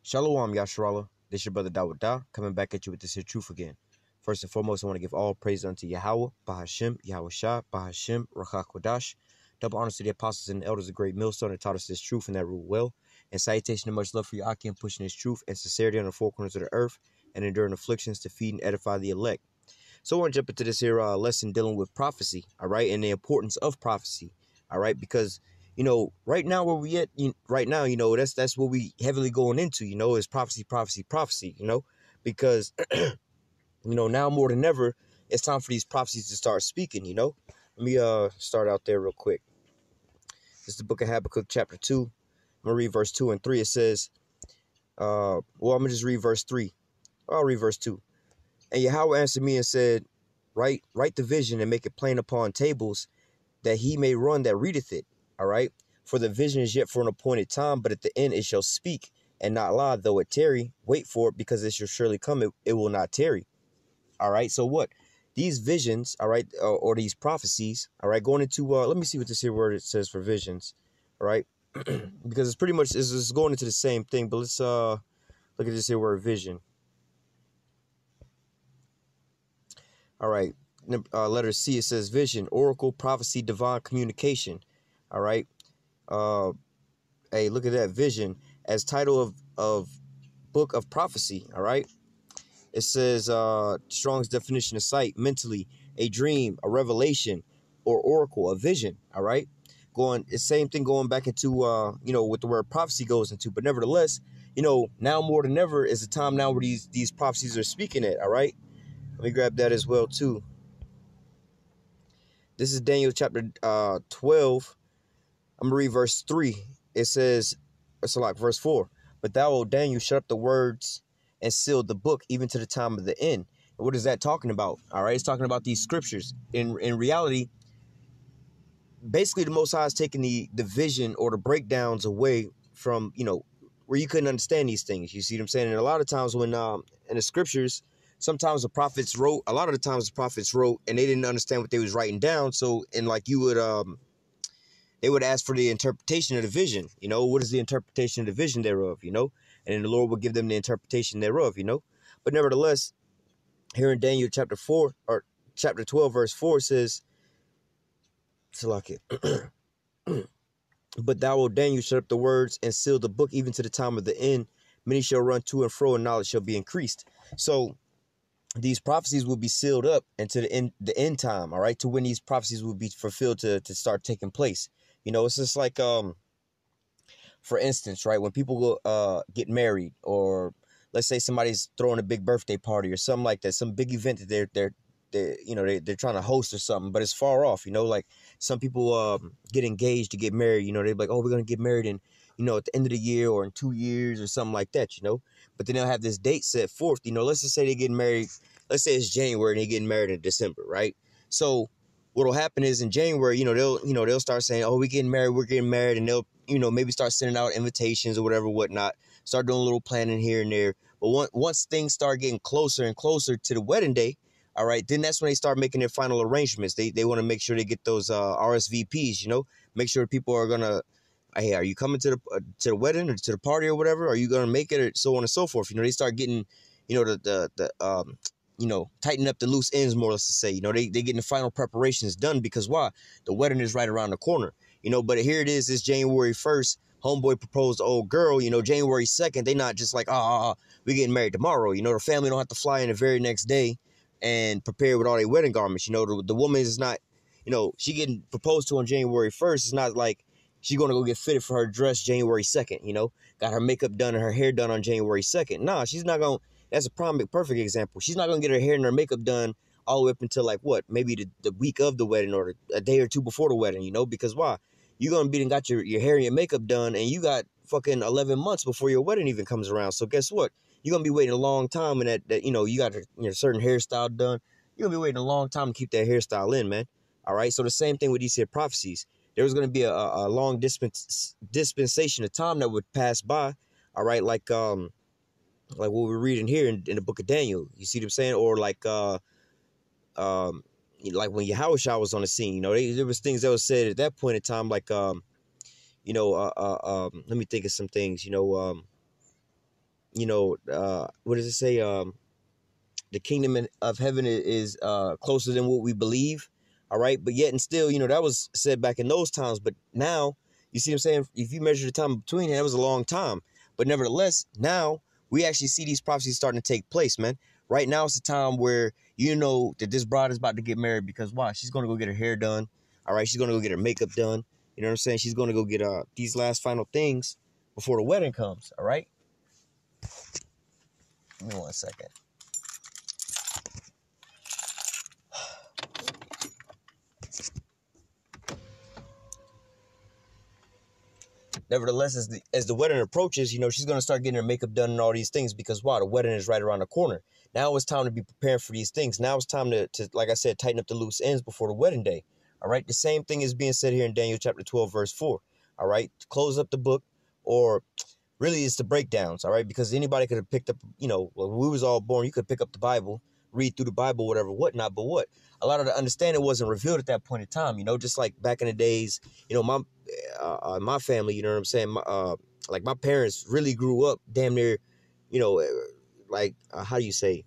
Shalom, Yasharallah. This your brother Dawud Da, coming back at you with this here truth again. First and foremost, I want to give all praise unto Yahweh, Bahashem, Yahawashi, Bahashem, Rachakodash. Double honors to the apostles and the elders of great millstone that taught us this truth and that rule well. And salutation and much love for your Akim pushing this truth and sincerity on the four corners of the earth and enduring afflictions to feed and edify the elect. So I want to jump into this here lesson dealing with prophecy, all right, and the importance of prophecy, all right, because right now where we at, right now, that's what we heavily going into, is prophecy, prophecy, prophecy, because now more than ever, it's time for these prophecies to start speaking. Let me start out there real quick. This is the book of Habakkuk, chapter 2. I'm gonna read verse 2 and 3. It says, I'm gonna just read verse 3. I'll read verse 2. And Yahweh answered me and said, write the vision and make it plain upon tables, that he may run that readeth it. All right. For the vision is yet for an appointed time, but at the end it shall speak and not lie, though it tarry. Wait for it, because it shall surely come. It will not tarry. All right. So what? These visions, all right, or these prophecies, all right, going into, let me see what this here word it says for visions, all right, because it's pretty much, it's going into the same thing, but let's look at this here word vision. All right, letter C, it says vision, oracle, prophecy, divine communication. All right. Hey, look at that, vision as title of book of prophecy. All right. It says Strong's definition of sight, mentally, a dream, a revelation, or oracle, a vision. All right. It's same thing going back into what the word prophecy goes into. But nevertheless, now more than ever is the time now where these prophecies are speaking it. All right. Let me grab that as well, too. This is Daniel chapter 12. I'm going to read verse 3. It says, it's like verse 4. But thou, O Daniel, shut up the words and seal the book even to the time of the end. And what is that talking about? All right, it's talking about these scriptures. In reality, basically the Most High is taking the vision or the breakdowns away from, where you couldn't understand these things. You see what I'm saying? And a lot of times when in the scriptures, sometimes a lot of the times the prophets wrote and they didn't understand what they was writing down. So, and like you would, they would ask for the interpretation of the vision. What is the interpretation of the vision thereof, and then the Lord would give them the interpretation thereof, But nevertheless, here in Daniel chapter 4 or chapter 12, verse 4 says, but thou, O Daniel, shut up the words and seal the book even to the time of the end. Many shall run to and fro, and knowledge shall be increased. So these prophecies will be sealed up into the end time, all right, to when these prophecies will be fulfilled to start taking place. It's just like, for instance, right, when people go get married, or let's say somebody's throwing a big birthday party or something like that, some big event that they're trying to host or something, but it's far off. Like some people get engaged to get married. They're like, oh, we're gonna get married in at the end of the year or in 2 years or something like that. But then they'll have this date set forth. Let's just say they're getting married. Let's say it's January and they're getting married in December, right? So what'll happen is in January, they'll start saying, oh, we're getting married, and they'll, maybe start sending out invitations or whatever, whatnot, start doing a little planning here and there. But once things start getting closer and closer to the wedding day, all right, then that's when they start making their final arrangements. They want to make sure they get those RSVPs, make sure people are going to, hey, are you coming to the wedding or to the party or whatever? Are you going to make it, or so on and so forth? They start getting, tighten up the loose ends, more or less to say. They getting the final preparations done, because why? The wedding is right around the corner. But here it is, it's January 1st. Homeboy proposed to old girl, January 2nd. They not just like, we getting married tomorrow. The family don't have to fly in the very next day and prepare with all their wedding garments. The woman is not, she getting proposed to on January 1st. It's not like she's going to go get fitted for her dress January 2nd, got her makeup done and her hair done on January 2nd. Nah, she's not going to. That's a perfect example. She's not going to get her hair and her makeup done all the way up until like maybe the week of the wedding, or a day or two before the wedding, because why? You're going to be and got your hair and your makeup done, and you got fucking 11 months before your wedding even comes around. So guess what? You're going to be waiting a long time, and that you got your certain hairstyle done. You're going to be waiting a long time to keep that hairstyle in, man. All right. So the same thing with these here prophecies. There was going to be a long dispensation of time that would pass by. All right. Like what we're reading here in the book of Daniel. You see what I'm saying? Or like when Yahawashi was on the scene, there was things that was said at that point in time, like let me think of some things, what does it say? The kingdom of heaven is closer than what we believe. All right. But yet and still, that was said back in those times. But now, you see what I'm saying? If you measure the time between, that was a long time. But nevertheless, now we actually see these prophecies starting to take place, man. Right now, it's a time where you know that this bride is about to get married because why? She's going to go get her hair done. All right. She's going to go get her makeup done. You know what I'm saying? She's going to go get these last final things before the wedding comes. All right. Give me 1 second. Nevertheless, as the wedding approaches, she's going to start getting her makeup done and all these things because, wow, the wedding is right around the corner. Now it's time to be preparing for these things. Now it's time to like I said, tighten up the loose ends before the wedding day. All right. The same thing is being said here in Daniel chapter 12, verse 4. All right. Close up the book, or really it's the breakdowns. All right. Because anybody could have picked up, when we was all born, you could pick up the Bible, read through the Bible, whatever, whatnot. But what? A lot of the understanding wasn't revealed at that point in time, just like back in the days, my family, you know what I'm saying? Like my parents really grew up damn near, how do you say?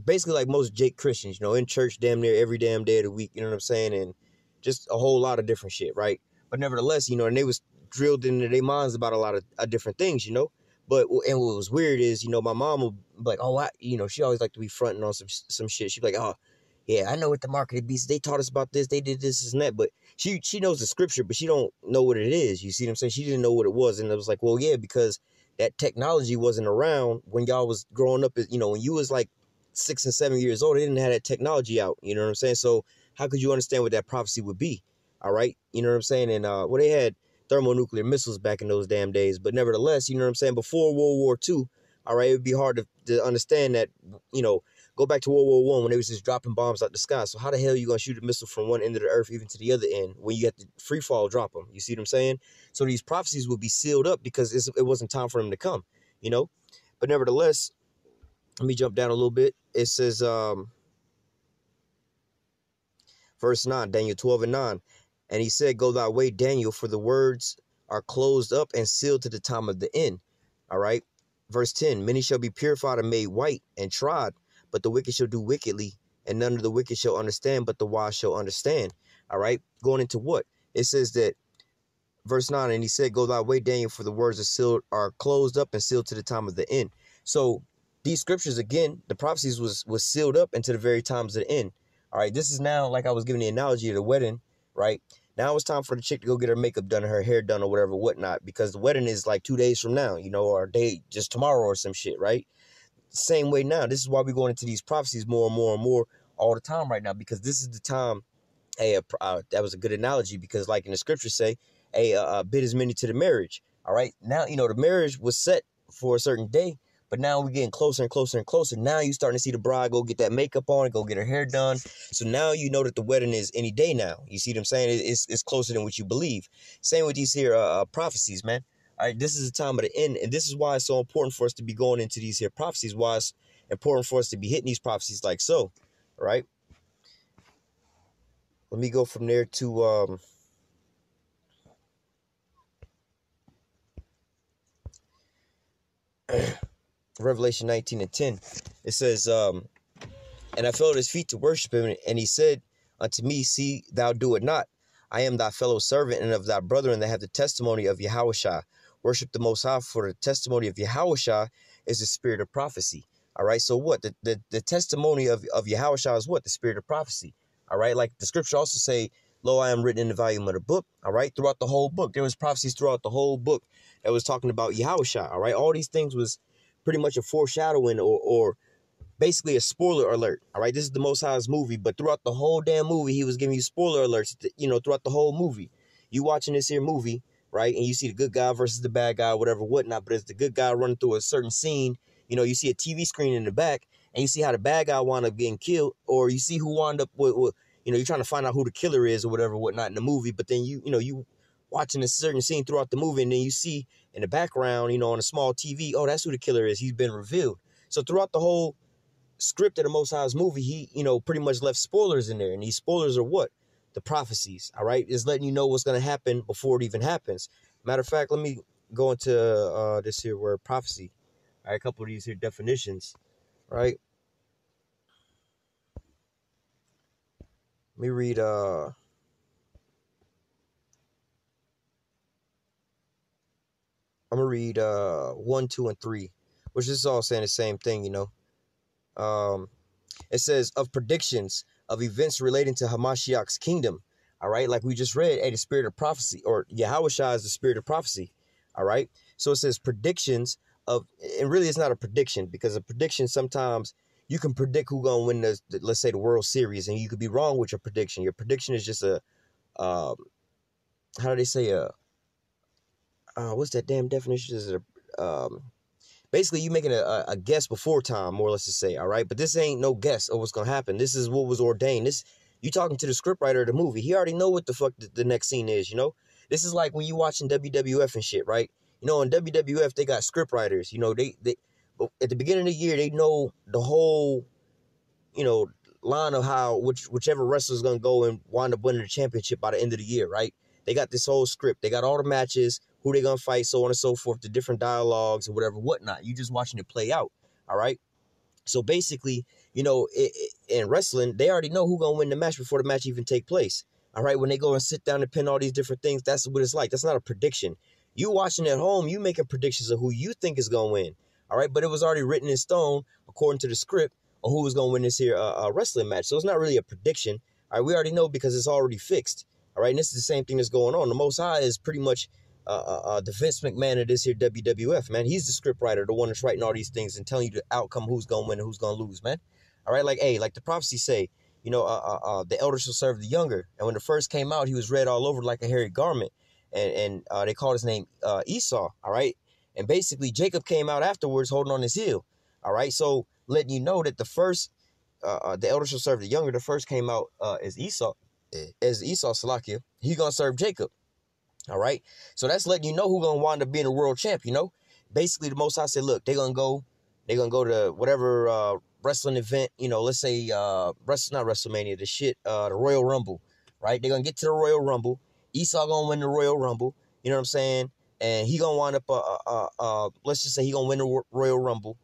Basically like most Jake Christians, in church damn near every damn day of the week, you know what I'm saying? And just a whole lot of different shit, right? But nevertheless, and they was drilled into their minds about a lot of different things, But, and what was weird is, my mom would be like, oh, she always liked to be fronting on some shit. She'd be like, oh, yeah, I know what the mark of the beast. They taught us about this. They did this and that. But she knows the scripture, but she don't know what it is. You see what I'm saying? She didn't know what it was. And it was like, well, yeah, because that technology wasn't around when y'all was growing up. When you was like 6 and 7 years old, they didn't have that technology out. You know what I'm saying? So how could you understand what that prophecy would be? All right. You know what I'm saying? And they had thermonuclear missiles back in those damn days. But nevertheless, you know what I'm saying? Before World War II, all right, it would be hard to understand that, go back to World War I when they was just dropping bombs out the sky. So how the hell are you going to shoot a missile from one end of the earth even to the other end when you have to free fall drop them? You see what I'm saying? So these prophecies will be sealed up because it wasn't time for them to come, But nevertheless, let me jump down a little bit. It says, verse 9, Daniel 12 and 9. And he said, go thy way, Daniel, for the words are closed up and sealed to the time of the end. All right. Verse 10, many shall be purified and made white and trod, but the wicked shall do wickedly, and none of the wicked shall understand, but the wise shall understand. All right. Going into what? It says that verse 9, and he said, go thy way, Daniel, for the words are closed up and sealed to the time of the end. So these scriptures, again, the prophecies was sealed up into the very times of the end. All right. This is now, like I was giving the analogy of the wedding, right? Now it's time for the chick to go get her makeup done, her hair done, or whatever, whatnot, because the wedding is like 2 days from now, or a day just tomorrow or some shit, right? Same way now. This is why we're going into these prophecies more and more and more all the time right now, because this is the time. Hey, that was a good analogy because, like in the scriptures say, bid as many to the marriage. All right. Now, the marriage was set for a certain day, but now we're getting closer and closer and closer. Now you're starting to see the bride go get that makeup on, go get her hair done. So now you know that the wedding is any day now. You see what I'm saying? It's closer than what you believe. Same with these here prophecies, man. All right, this is the time of the end, and this is why it's so important for us to be going into these here prophecies. Why it's important for us to be hitting these prophecies like so. All right. Let me go from there to Revelation 19 and 10. It says, and I fell at his feet to worship him, and he said unto me, see, thou do it not. I am thy fellow servant and of thy brethren that have the testimony of Yahawashi. Worship the Most High, for the testimony of Yahawashi is the spirit of prophecy. All right, so what? The testimony of Yahawashi is what? The spirit of prophecy. All right, like the scripture also say, lo, I am written in the volume of the book. All right, throughout the whole book. There was prophecies throughout the whole book that was talking about Yahawashi. All right, all these things was pretty much a foreshadowing or basically a spoiler alert. All right, this is the Most High's movie, but throughout the whole damn movie, he was giving you spoiler alerts, throughout the whole movie. You watching this here movie, right, and you see the good guy versus the bad guy, whatever, whatnot, but it's the good guy running through a certain scene, you see a TV screen in the back, and you see how the bad guy wound up getting killed, or you see who wound up with you're trying to find out who the killer is or whatever, whatnot in the movie, but then you watching a certain scene throughout the movie, and then you see in the background, on a small TV, oh, that's who the killer is. He's been revealed. So throughout the whole script of the Most High's movie, he, pretty much left spoilers in there. And these spoilers are what? The prophecies, all right? Is letting you know what's going to happen before it even happens. Matter of fact, let me go into this here word prophecy. All right, a couple of these here definitions, right? Let me read I'm gonna read 1, 2, and 3, which is all saying the same thing, you know. It says of predictions of events relating to Hamashiach's kingdom. All right, like we just read, hey, the spirit of prophecy, or Yahawashi is the spirit of prophecy. All right, so it says predictions of, and really it's not a prediction, because a prediction sometimes you can predict who's gonna win the, let's say, the World Series, and you could be wrong with your prediction. Your prediction is just a how do they say what's that damn definition? Is it basically you making a guess before time, more or less to say, all right? But this ain't no guess of what's gonna happen. This is what was ordained. This, you talking to the scriptwriter of the movie. He already know what the fuck the next scene is, you know? This is like when you watching WWF and shit, right? You know, in WWF they got scriptwriters. You know, they at the beginning of the year they know the whole, you know, line of how whichever wrestler's gonna go and wind up winning the championship by the end of the year, right? They got this whole script. They got all the matches, who they gonna fight, so on and so forth, the different dialogues or whatever, whatnot. You just watching it play out, all right? So basically, you know, in wrestling, they already know who gonna win the match before the match even take place, all right? When they go and sit down and pin all these different things, that's what it's like. That's not a prediction. You watching at home, you making predictions of who you think is gonna win, all right? But it was already written in stone according to the script of who was gonna win this here wrestling match. So it's not really a prediction, all right? We already know because it's already fixed, all right? And this is the same thing that's going on. The Most High is pretty much the Vince McMahon of this here WWF, man. He's the script writer, the one that's writing all these things and telling you the outcome, who's gonna win and who's gonna lose, man. All right, like, hey, like the prophecy say, you know, the elder shall serve the younger. And when the first came out, he was red all over like a hairy garment, and they called his name Esau. All right, and basically Jacob came out afterwards holding on his heel. All right, so letting you know that the first, the elder shall serve the younger. The first came out as Esau, Salakia. He gonna serve Jacob. All right, so that's letting you know who's gonna wind up being a world champ. You know, basically the Most High said, look, they're gonna go to whatever wrestling event. You know, let's say not WrestleMania, the Royal Rumble, right? They're gonna get to the Royal Rumble. Esau gonna win the Royal Rumble. You know what I'm saying? And he gonna wind up let's just say he gonna win the Royal Rumble,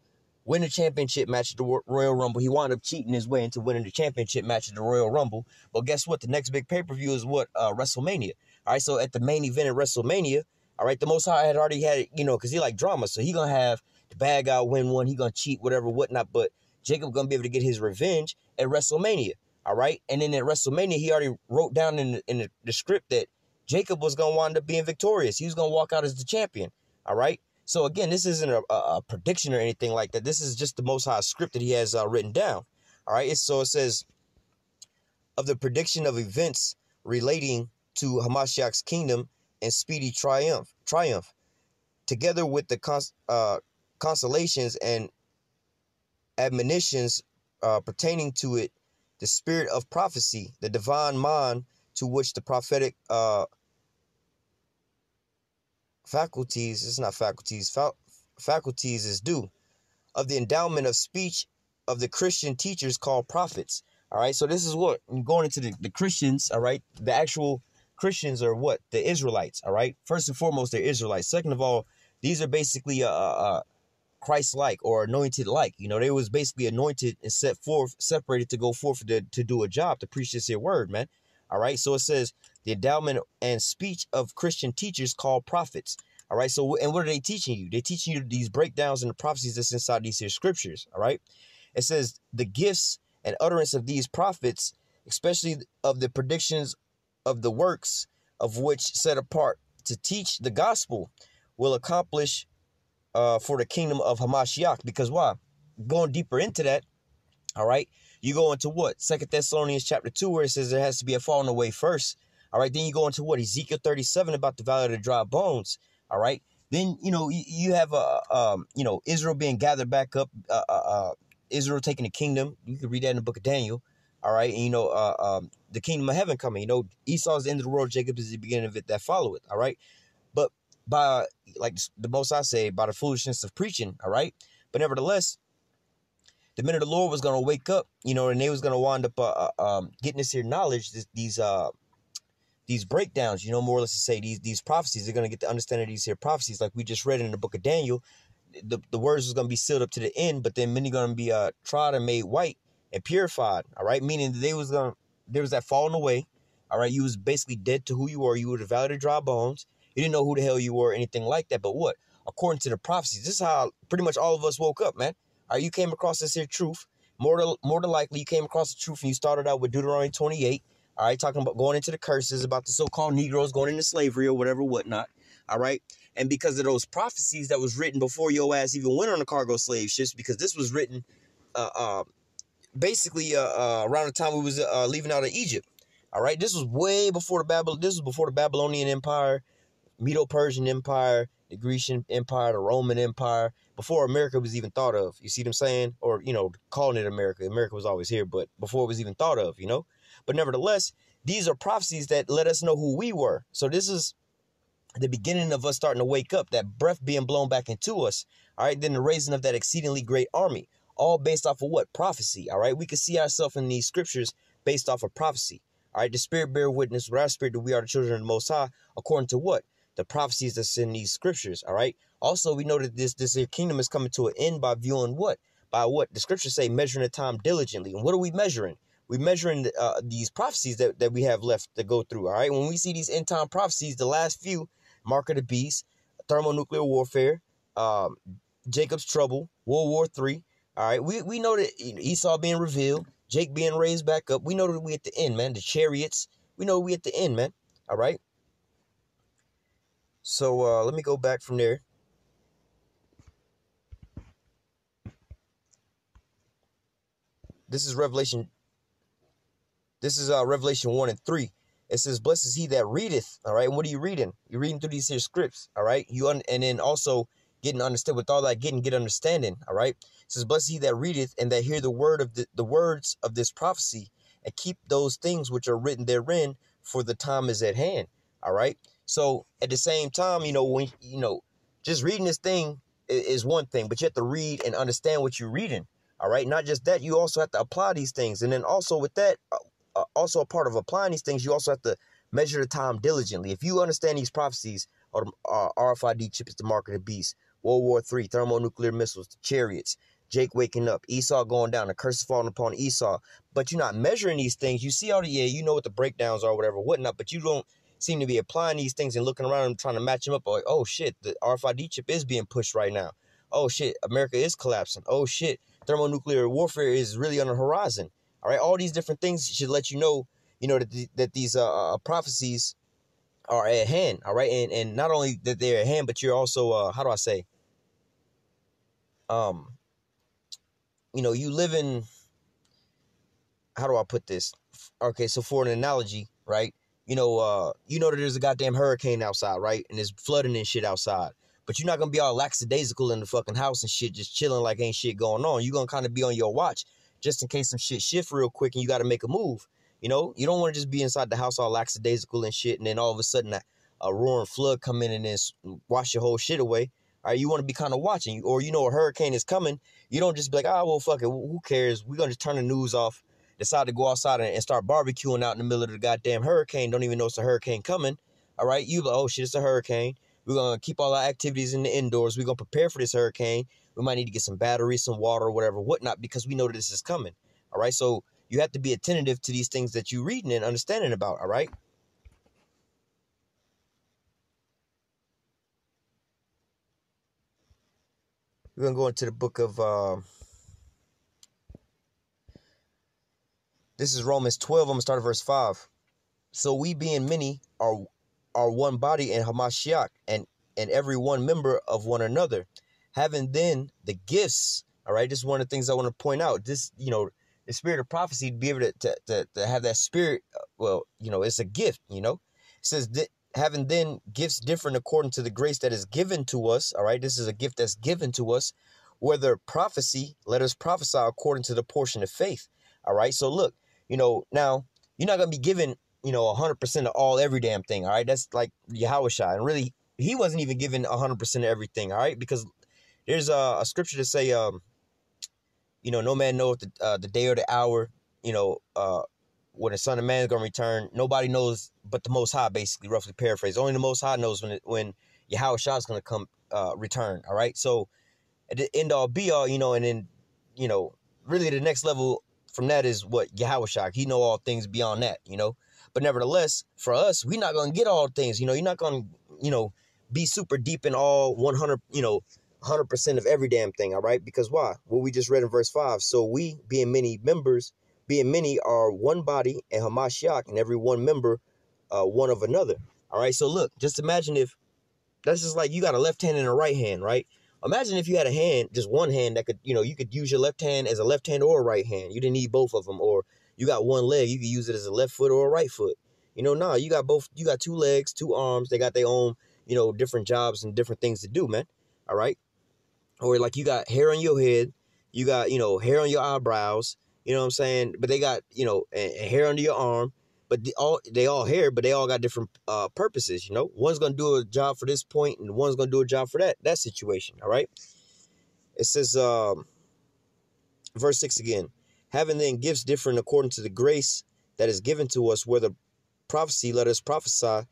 win the championship match at the Royal Rumble. He wound up cheating his way into winning the championship match at the Royal Rumble. But guess what? The next big pay-per-view is what? WrestleMania. All right, so at the main event at WrestleMania, all right, the Most High had already had it, you know, because he like drama. So he going to have the bad guy win one. He going to cheat, whatever, whatnot. But Jacob going to be able to get his revenge at WrestleMania. All right, and then at WrestleMania, he already wrote down in the script that Jacob was going to wind up being victorious. He was going to walk out as the champion. All right. So again, this isn't a prediction or anything like that. This is just the Most High script that he has written down. All right. So it says of the prediction of events relating to Hamashiach's kingdom and speedy triumph, together with the consolations and admonitions pertaining to it, the spirit of prophecy, the divine mind to which the prophetic faculties is due, of the endowment of speech of the Christian teachers called prophets. All right, so this is what, going into the Christians, all right, the actual Christians are what? The Israelites, all right? First and foremost, they're Israelites. Second of all, these are basically Christ-like or anointed-like. You know, they was basically anointed and separated to go forth to do a job, to preach this here word, man. All right, so it says the endowment and speech of Christian teachers called prophets. All right, so, and what are they teaching you? They're teaching you these breakdowns and the prophecies that's inside these here scriptures, all right? It says the gifts and utterance of these prophets, especially of the predictions of the works of which set apart to teach the gospel, will accomplish for the kingdom of Hamashiach. Because why? Going deeper into that, all right, you go into what? 2 Thessalonians chapter 2, where it says there has to be a falling away first. All right, then you go into what? Ezekiel 37 about the valley of the dry bones. All right, then, you know, you have, you know, Israel being gathered back up, Israel taking the kingdom. You can read that in the book of Daniel. All right, and, you know, the kingdom of heaven coming. You know, Esau is the end of the world, Jacob is the beginning of it that followeth. All right, but by, like the Most I say, by the foolishness of preaching. All right, but nevertheless, the minute the Lord was going to wake up, you know, and they was going to wind up getting this here knowledge, these breakdowns, you know, more or less to say these prophecies, they're going to get the understanding of these here prophecies, like we just read in the book of Daniel. the words was gonna be sealed up to the end, but then many gonna be tried and made white and purified. All right, meaning there was that falling away. All right, you was basically dead to who you were. You were the valley of dry bones. You didn't know who the hell you were, or anything like that. But what? According to the prophecies, this is how pretty much all of us woke up, man. All right, you came across this here truth. More than likely, you came across the truth and you started out with Deuteronomy 28. All right, talking about going into the curses, about the so-called Negroes going into slavery or whatever, whatnot. All right, and because of those prophecies that was written before your ass even went on the cargo slave ships, because this was written basically around the time we was leaving out of Egypt. All right, this was way before the Babylonian Empire, Medo-Persian Empire, the Grecian Empire, the Roman Empire, before America was even thought of. You see what I'm saying? Or, calling it America. America was always here, but before it was even thought of, But nevertheless, these are prophecies that let us know who we were. So this is the beginning of us starting to wake up, that breath being blown back into us. All right, then the raising of that exceedingly great army, all based off of what? Prophecy. All right, we can see ourselves in these scriptures based off of prophecy. All right, the Spirit bear witness with our spirit that we are the children of the Most High, according to what? The prophecies that's in these scriptures. All right. Also, we know that this here kingdom is coming to an end by viewing what? By what? The scriptures say measuring the time diligently. And what are we measuring? We're measuring these prophecies that we have left to go through. All right. When we see these end time prophecies, the last few, mark of the beast, thermonuclear warfare, Jacob's trouble, World War III. All right. We know that Esau being revealed, Jake being raised back up. We know that we at the end, man. The chariots. We know we at the end, man. All right. So let me go back from there. This is Revelation. This is Revelation 1 and 3. It says, "Blessed is he that readeth." All right. And what are you reading? You're reading through these here scripts. All right. And then also getting understand with all that get understanding. All right. It says, "Blessed is he that readeth and that hear the words of this prophecy and keep those things which are written therein, for the time is at hand." All right. So at the same time, when just reading this thing is one thing, but you have to read and understand what you're reading. All right. Not just that, you also have to apply these things. And then also with that, also a part of applying these things, you also have to measure the time diligently. If you understand these prophecies, or RFID chip is the mark of the beast, World War III, thermonuclear missiles, the chariots, Jake waking up, Esau going down, the curse falling upon Esau, but you're not measuring these things. You see all you know what the breakdowns are, whatever, whatnot, but you don't seem to be applying these things and looking around and trying to match them up. Like, oh shit, the RFID chip is being pushed right now. Oh shit, America is collapsing. Oh shit, thermonuclear warfare is really on the horizon. All right, all these different things should let you know, that these prophecies are at hand. All right, and not only that they're at hand, but you're also how do I say? You live in. How do I put this? Okay, so for an analogy, right? that there's a goddamn hurricane outside, right? And there's flooding and shit outside. But you're not going to be all lackadaisical in the fucking house and shit, just chilling like ain't shit going on. You're going to kind of be on your watch just in case some shit shift real quick and you got to make a move. You don't want to just be inside the house all lackadaisical and shit, and then all of a sudden a roaring flood come in and then wash your whole shit away. All right, you want to be kind of watching. Or a hurricane is coming. You don't just be like, well, fuck it, who cares? We're going to turn the news off, decide to go outside and start barbecuing out in the middle of the goddamn hurricane. Don't even know it's a hurricane coming. All right, you like, oh shit, it's a hurricane. We're going to keep all our activities in the indoors. We're going to prepare for this hurricane. We might need to get some batteries, some water, or whatever, whatnot, because we know that this is coming. All right, so you have to be attentive to these things that you're reading and understanding about, all right? We're going to go into the book of, this is Romans 12. I'm going to start at verse 5. So we being many are one body in Hamashiach, and every one member of one another, having then the gifts. All right, this is one of the things I want to point out. This, the spirit of prophecy, to be able to have that spirit, it's a gift, It says that having then gifts different according to the grace that is given to us. All right, this is a gift that's given to us. Whether prophecy, let us prophesy according to the portion of faith. All right, so look, now you're not going to be given 100% of all every damn thing. All right. That's like Yahawashi. And really, he wasn't even given 100% of everything. All right. Because there's a scripture to say, no man knoweth the day or the hour, when the Son of Man is going to return. Nobody knows but the Most High, basically, roughly paraphrase. Only the Most High knows when Yahawashi is going to come return. All right. So at the end all be all, and then, really the next level from that is what? Yahawashi. He know all things beyond that, But nevertheless, for us, we're not going to get all things, You're not going to, be super deep in all 100, 100% of every damn thing, all right? Because why? What we just read in verse 5. So we, being many members, being many, are one body, and Hamashiach, and every one member, one of another. All right, so look, just imagine if, that's just like you got a left hand and a right hand, right? Imagine if you had a hand, just one hand that could, you could use your left hand as a left hand or a right hand. You didn't need both of them. Or you got one leg, you could use it as a left foot or a right foot. Nah, you got both. You got two legs, two arms. They got their own, different jobs and different things to do, man. All right. Or like you got hair on your head, you got, hair on your eyebrows, you know what I'm saying? But they got, hair under your arm, but they all hair, but they all got different purposes, One's going to do a job for this point and one's going to do a job for that situation, all right? It says, verse 6 again, having then gifts different according to the grace that is given to us, whether prophecy, let us prophesy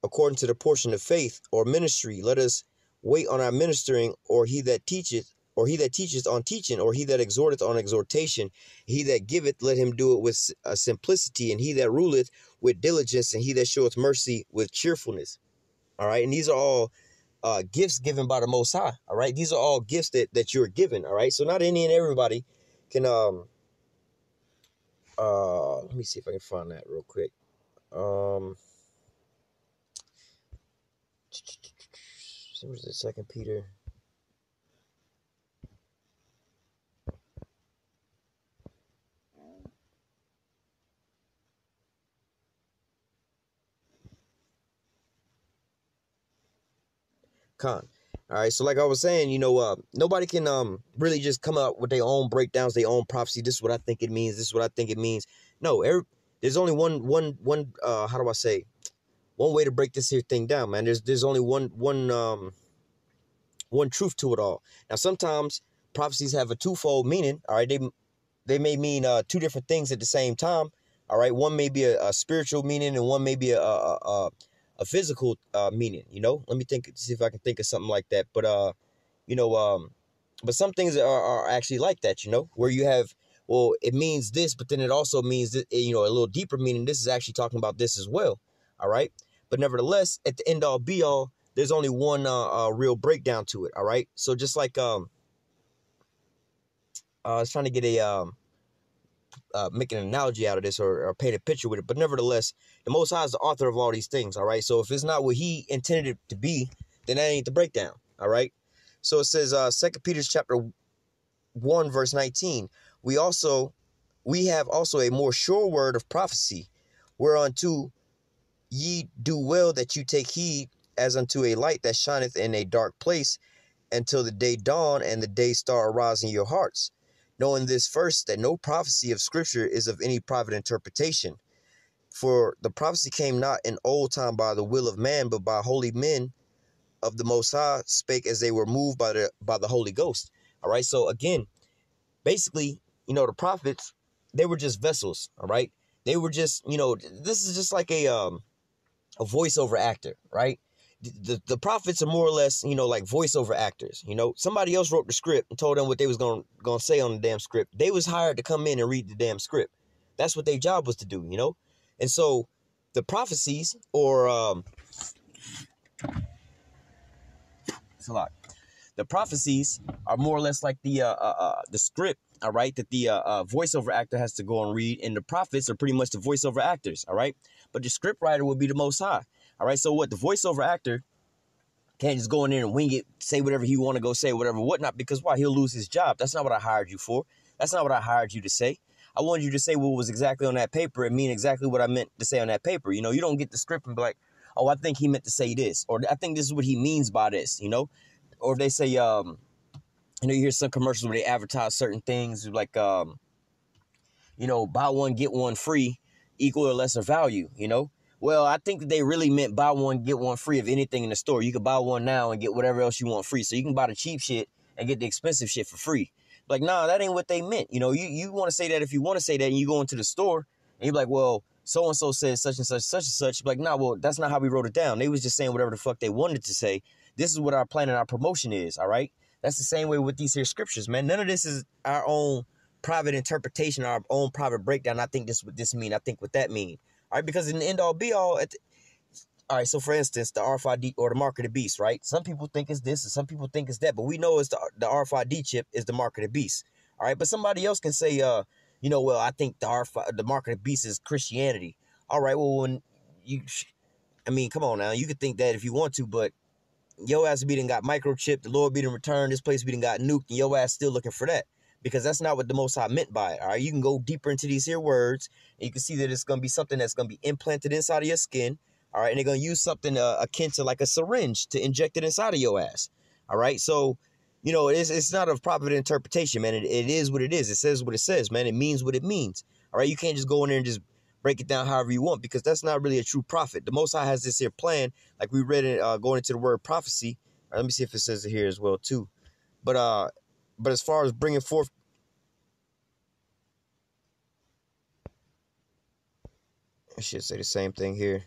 according to the portion of faith, or ministry, let us wait on our ministering, or he that teacheth on teaching, or he that exhorteth on exhortation. He that giveth, let him do it with simplicity, and he that ruleth with diligence, and he that showeth mercy with cheerfulness. All right, and these are all gifts given by the Most High. All right, these are all gifts that you're given. All right, so not any and everybody can. Let me see if I can find that real quick. Where's the 2 Peter? All right, so like I was saying, nobody can really just come up with their own breakdowns, their own prophecy. This is what I think it means. This is what I think it means. No, there's only one how do I say, one way to break this here thing down, man. There's only one truth to it all. Now sometimes prophecies have a twofold meaning. All right, they may mean two different things at the same time. All right, one may be a spiritual meaning and one may be a physical meaning. Let me see if I can think of something like that. But but some things are actually like that. Where you have, well, it means this, but then it also means that, a little deeper meaning. This is actually talking about this as well. All right, but nevertheless, at the end all be all, there's only one real breakdown to it. All right, so just like I was trying to get make an analogy out of this or paint a picture with it. But nevertheless, the Most High is the author of all these things, all right? So if it's not what he intended it to be, then that ain't the breakdown, all right? So it says, 2 Peter chapter 1, verse 19, we have also a more sure word of prophecy, whereunto ye do well that you take heed, as unto a light that shineth in a dark place, until the day dawn and the day star arise in your hearts. Knowing this first, that no prophecy of Scripture is of any private interpretation. For the prophecy came not in old time by the will of man, but by holy men of the Most High, spake as they were moved by the Holy Ghost. All right, so again, basically, the prophets, they were just vessels, all right? They were just, this is just like a voiceover actor, right? The prophets are more or less, like voiceover actors. Somebody else wrote the script and told them what they was gonna say on the damn script. They was hired to come in and read the damn script. That's what their job was to do, And so the prophecies, or it's a lot. The prophecies are more or less like the script, all right, that the voiceover actor has to go and read, and the prophets are pretty much the voiceover actors, all right. But the script writer will be the Most High. All right, so what, the voiceover actor can't just go in there and wing it, say whatever he want to go say, whatever, whatnot, because why? He'll lose his job. That's not what I hired you for. That's not what I hired you to say. I wanted you to say what was exactly on that paper and mean exactly what I meant to say on that paper. You don't get the script and be like, oh, I think he meant to say this, or I think this is what he means by this, Or if they say, you hear some commercials where they advertise certain things like, buy one, get one free, equal or lesser value, Well, I think that they really meant buy one, get one free of anything in the store. You can buy one now and get whatever else you want free. So you can buy the cheap shit and get the expensive shit for free. Like, nah, that ain't what they meant. You want to say that if you want to say that, and you go into the store and you're like, well, so-and-so says such and such, such and such. You're like, nah, well, that's not how we wrote it down. They was just saying whatever the fuck they wanted to say. This is what our plan and our promotion is, all right? That's the same way with these here scriptures, man. None of this is our own private interpretation, our own private breakdown. I think this is what this mean. I think what that mean. All right, because in the end all be all, all right, so for instance, the RFID or the mark of the beast, right? Some people think it's this and some people think it's that, but we know it's the RFID chip is the mark of the beast. All right, but somebody else can say, well, I think the mark of the beast is Christianity. All right, well, come on now. You could think that if you want to, but your ass be done got microchipped, the Lord be done returned, this place be done got nuked, and your ass still looking for that. Because that's not what the Most High meant by it, all right? You can go deeper into these here words, and you can see that it's going to be something that's going to be implanted inside of your skin, all right? And they're going to use something akin to like a syringe to inject it inside of your ass, all right? So, it's not a proper interpretation, man. It is what it is. It says what it says, man. It means what it means, all right? You can't just go in there and just break it down however you want, because that's not really a true prophet. The Most High has this here plan, like we read it going into the word prophecy. All right, let me see if it says it here as well too. But as far as bringing forth, I should say the same thing here.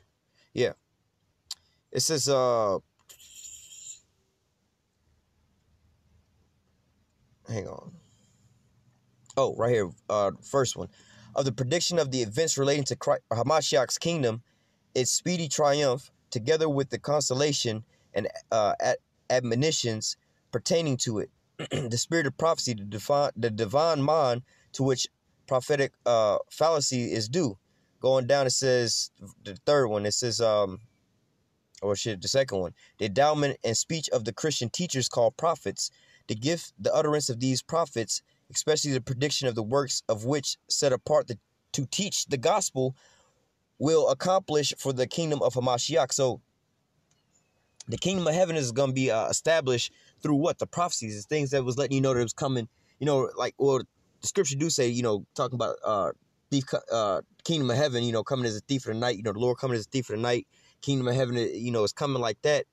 Yeah, it says hang on. Oh, right here, first one. Of the prediction of the events relating to Hamashiach's kingdom, its speedy triumph, together with the consolation and admonitions pertaining to it, the spirit of prophecy, the divine mind to which prophetic fallacy is due. Going down, it says, the third one, it says, the second one, the endowment and speech of the Christian teachers called prophets, the gift, the utterance of these prophets, especially the prediction of the works of which set apart to teach the gospel, will accomplish for the kingdom of Hamashiach. So the kingdom of heaven is going to be established through what? The prophecies, the things that was letting you know that it was coming, the scripture do say, talking about kingdom of heaven, coming as a thief in the night, the Lord coming as a thief in the night, kingdom of heaven, is coming like that.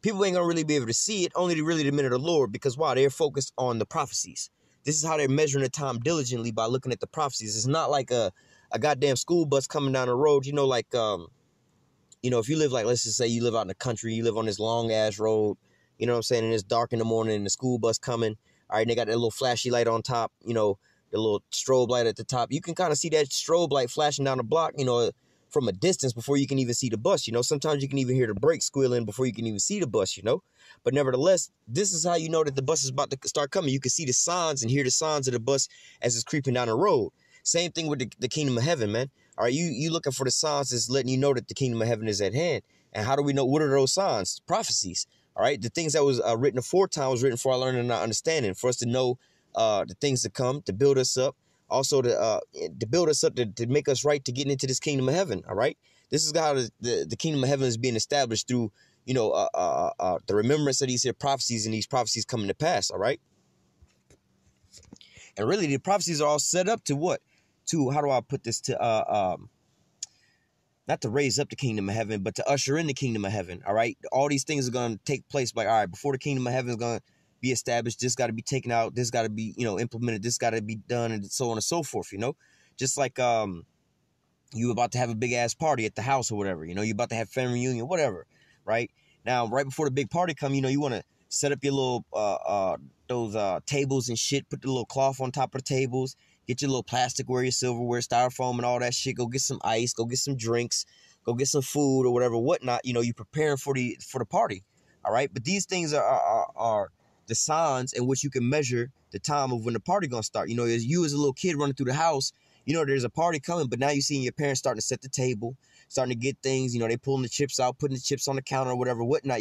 People ain't going to really be able to see it, only really the minute of the Lord, because why? They're focused on the prophecies. This is how they're measuring the time diligently, by looking at the prophecies. It's not like a goddamn school bus coming down the road, if you live, like, let's just say you live out in the country, you live on this long ass road, you know what I'm saying, and it's dark in the morning and the school bus coming, all right, and they got that little flashy light on top, the little strobe light at the top. You can kind of see that strobe light flashing down the block, from a distance before you can even see the bus, Sometimes you can even hear the brakes squealing before you can even see the bus, But nevertheless, this is how you know that the bus is about to start coming. You can see the signs and hear the signs of the bus as it's creeping down the road. Same thing with the kingdom of heaven, man. All right, you looking for the signs that's letting you know that the kingdom of heaven is at hand. And how do we know? What are those signs? Prophecies. All right, the things that was written aforetime was written for our learning and our understanding, for us to know the things to come, to build us up, also to build us up, to make us right to getting into this kingdom of heaven. All right, this is how the kingdom of heaven is being established through, the remembrance of these here prophecies, and these prophecies coming to pass. All right, and really the prophecies are all set up to what? To, how do I put this, to not to raise up the kingdom of heaven, but to usher in the kingdom of heaven. All right, all these things are going to take place by, all right, before the kingdom of heaven is going to be established, this got to be taken out, this got to be, implemented, this got to be done, and so on and so forth. Just like you about to have a big ass party at the house or whatever, you about to have family reunion, whatever, right? Now, right before the big party come, you want to set up your little those tables and shit, put the little cloth on top of the tables, get your little plasticware, your silverware, styrofoam, and all that shit. Go get some ice, go get some drinks, go get some food or whatever, whatnot. You preparing for the party, all right? But these things are the signs in which you can measure the time of when the party gonna start. As you as a little kid running through the house, there's a party coming, but now you seeing your parents starting to set the table, starting to get things. They pulling the chips out, putting the chips on the counter or whatever, whatnot.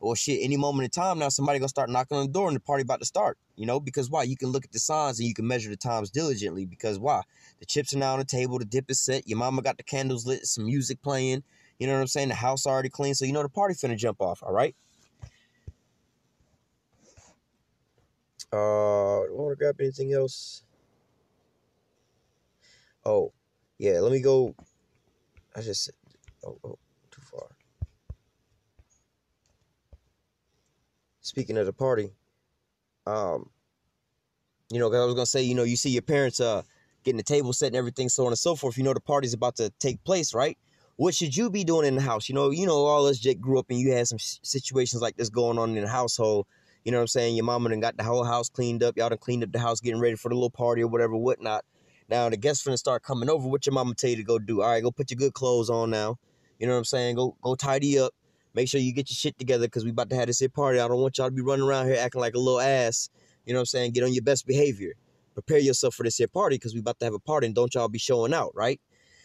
Well, shit, any moment in time now, somebody gonna start knocking on the door and the party about to start, because why? You can look at the signs and you can measure the times diligently, because why? The chips are now on the table, the dip is set, your mama got the candles lit, some music playing, you know what I'm saying? The house already clean, so the party finna jump off, all right? Want to grab anything else? Oh, yeah, let me go. Too far. Speaking of the party, cause I was gonna say, you see your parents getting the table set and everything, so on and so forth. The party's about to take place, right? what should you be doing in the house? All us Jake grew up and you had some situations like this going on in the household. You know what I'm saying? Your mama done got the whole house cleaned up. Y'all done cleaned up the house, getting ready for the little party or whatever, whatnot. Now the guests finna start coming over. What your mama tell you to go do? All right, go put your good clothes on now. You know what I'm saying? Go tidy up. Make sure you get your shit together because we about to have this here party. I don't want y'all to be running around here acting like a little ass. You know what I'm saying? Get on your best behavior. Prepare yourself for this here party because we about to have a party and don't y'all be showing out, right?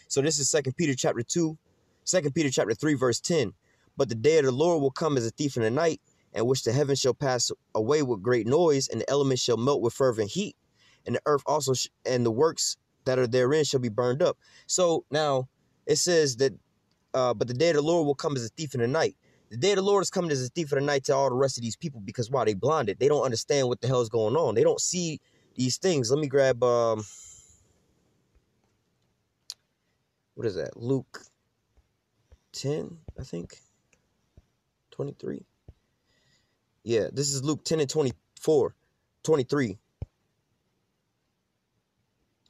So this is 2 Peter chapter 2, 2 Peter chapter 3, verse 10. But the day of the Lord will come as a thief in the night, in which the heavens shall pass away with great noise, and the elements shall melt with fervent heat, and the earth also and the works that are therein shall be burned up. So now it says that, but the day of the Lord will come as a thief in the night. The day of the Lord is coming as a thief in the night to all the rest of these people because why? They blinded. They don't understand what the hell is going on. They don't see these things. Let me grab what is that? Luke 10, I think. 23. Yeah, this is Luke 10 and 23.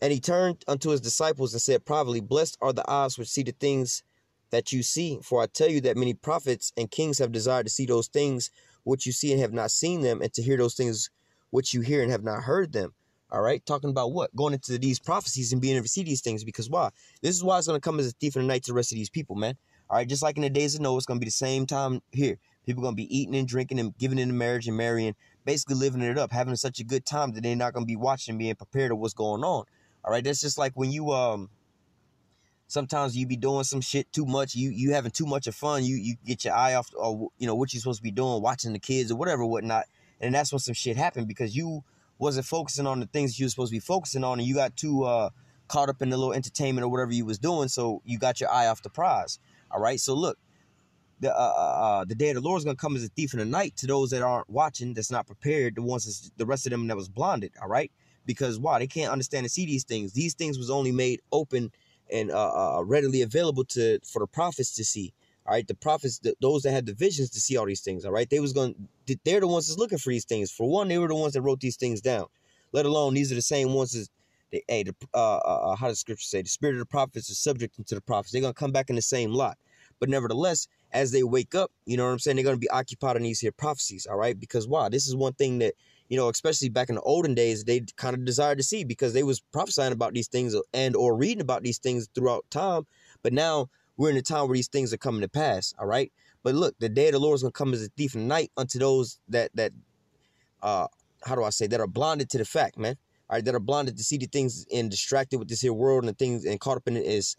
And he turned unto his disciples and said privately, blessed are the eyes which see the things that you see. For I tell you that many prophets and kings have desired to see those things which you see and have not seen them, and to hear those things which you hear and have not heard them. All right, talking about what? Going into these prophecies and being able to see these things, because why? This is why it's going to come as a thief in the night to the rest of these people, man. All right, just like in the days of Noah, it's going to be the same time here. People going to be eating and drinking and giving into marriage and marrying, basically living it up, having such a good time that they're not going to be watching and being prepared of what's going on. All right, that's just like when you sometimes you be doing some shit too much. You having too much of fun. You get your eye off, or what you're supposed to be doing, watching the kids or whatever, whatnot. And that's when some shit happened because you wasn't focusing on the things you were supposed to be focusing on, and you got too caught up in the little entertainment or whatever you was doing. So you got your eye off the prize. All right. So look, the day of the Lord is gonna come as a thief in the night to those that aren't watching, that's not prepared, the rest of them that was blinded. All right. Because why? They can't understand and see these things. These things was only made open and readily available for the prophets to see. All right, the prophets, those that had the visions to see all these things. All right, they're the ones that's looking for these things. For one, they were the ones that wrote these things down. Let alone these are the same ones as how does Scripture say? The spirit of the prophets is subject to the prophets. They're gonna come back in the same lot. But nevertheless, as they wake up, you know what I'm saying, they're gonna be occupied in these here prophecies. All right, because why? This is one thing that, especially back in the olden days, they kind of desired to see because they was prophesying about these things or reading about these things throughout time. But now we're in a time where these things are coming to pass. All right. But look, the day of the Lord is going to come as a thief in the night unto those that how do I say, that are blinded to the fact, man. All right, that are blinded to see the things and distracted with this here world and things and caught up in this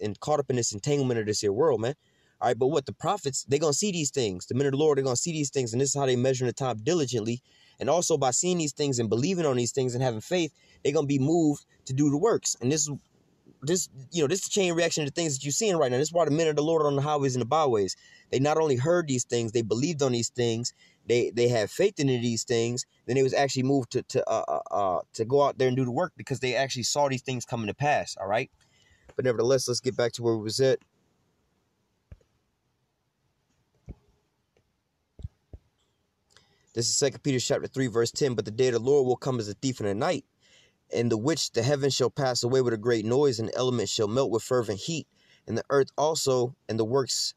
entanglement of this here world, man. All right, but what the prophets, they're going to see these things. The men of the Lord, they're going to see these things, and this is how they measure the time diligently. And also by seeing these things and believing on these things and having faith, they're going to be moved to do the works. And this is the chain reaction to things that you're seeing right now. This is why the men of the Lord are on the highways and the byways. They not only heard these things, they believed on these things. They had faith in these things. Then they was actually moved to go out there and do the work because they actually saw these things coming to pass. All right. But nevertheless, let's get back to where we was at. This is 2 Peter chapter 3, verse 10. But the day of the Lord will come as a thief in the night, in the which the heavens shall pass away with a great noise, and the elements shall melt with fervent heat, and the earth also and the works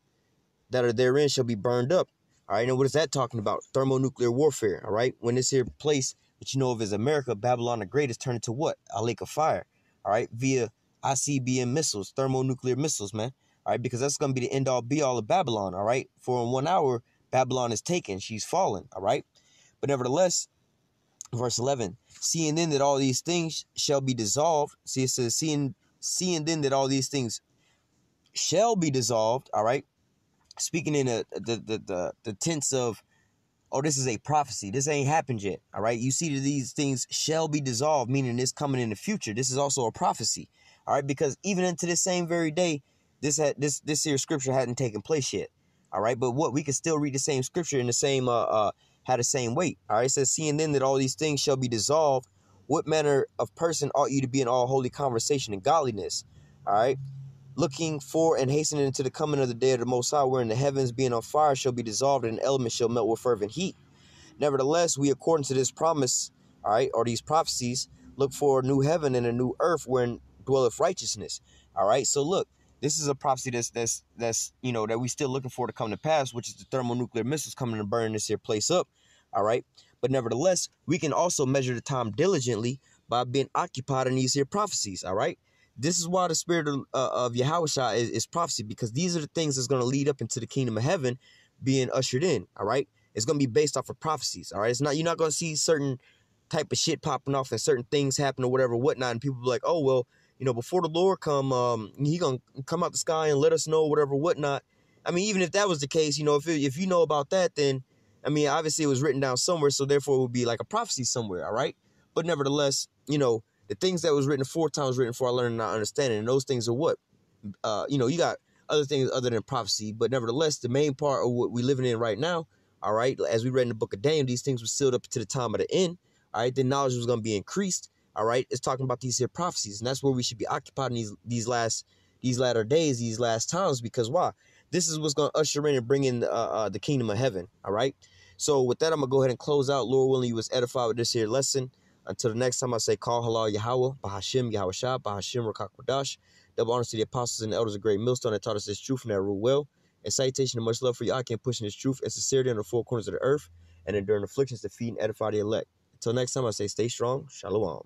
that are therein shall be burned up. All right, and what is that talking about? Thermonuclear warfare. All right, when this here place that you know of as America, Babylon the Great, is turned into what? A lake of fire. All right, via ICBM missiles, thermonuclear missiles, man. All right, because that's going to be the end all be all of Babylon. All right, for in 1 hour, Babylon is taken. She's fallen. All right, but nevertheless, verse 11, seeing then that all these things shall be dissolved. See, it says, seeing then that all these things shall be dissolved. All right, speaking in the tense of, oh, this is a prophecy. This ain't happened yet. All right, you see that these things shall be dissolved, meaning it's coming in the future. This is also a prophecy. All right, because even into this same very day, this here scripture hadn't taken place yet. All right, but what, we can still read the same scripture in the same had the same weight. All right, it says, seeing then that all these things shall be dissolved, what manner of person ought you to be in all holy conversation and godliness? All right, looking for and hastening into the coming of the day of the Most High, wherein the heavens being on fire shall be dissolved, and the elements shall melt with fervent heat. Nevertheless, we, according to this promise, all right, or these prophecies, look for a new heaven and a new earth wherein dwelleth righteousness. All right, so look, This is a prophecy that's you know, that we still looking for to come to pass, which is the thermonuclear missiles coming to burn this here place up. All right. But nevertheless, we can also measure the time diligently by being occupied in these here prophecies. All right. This is why the spirit of Yahawashi is prophecy, because these are the things that's going to lead up into the kingdom of heaven being ushered in. All right. It's going to be based off of prophecies. All right. It's not, you're not going to see certain type of shit popping off and certain things happen or whatever, whatnot. And people be like, oh, well, you know, before the Lord come, he gonna come out the sky and let us know whatever, whatnot. I mean, even if that was the case, you know, if you know about that, then, I mean, obviously it was written down somewhere, so therefore it would be like a prophecy somewhere, all right? But nevertheless, you know, the things that was written 4 times written for I learned and not understanding, and those things are what? You know, you got other things other than prophecy, but nevertheless, the main part of what we're living in right now, all right, as we read in the book of Daniel, these things were sealed up to the time of the end, all right? Then knowledge was going to be increased. All right, it's talking about these here prophecies, and that's where we should be occupied in these latter days, these last times, because why? This is what's going to usher in and bring in the kingdom of heaven. All right. So with that, I'm gonna go ahead and close out. Lord willing, you was edified with this here lesson. Until the next time, I say, call halal Yahweh, Bahashim Yahawashi, Bahashim Rakakwadash. Double honors to the apostles and the elders of great millstone that taught us this truth and that rule well. And salutation and much love for you. I can't push in this truth and sincerity on the four corners of the earth, and enduring afflictions to feed and edify the elect. Until next time, I say, stay strong. Shalom.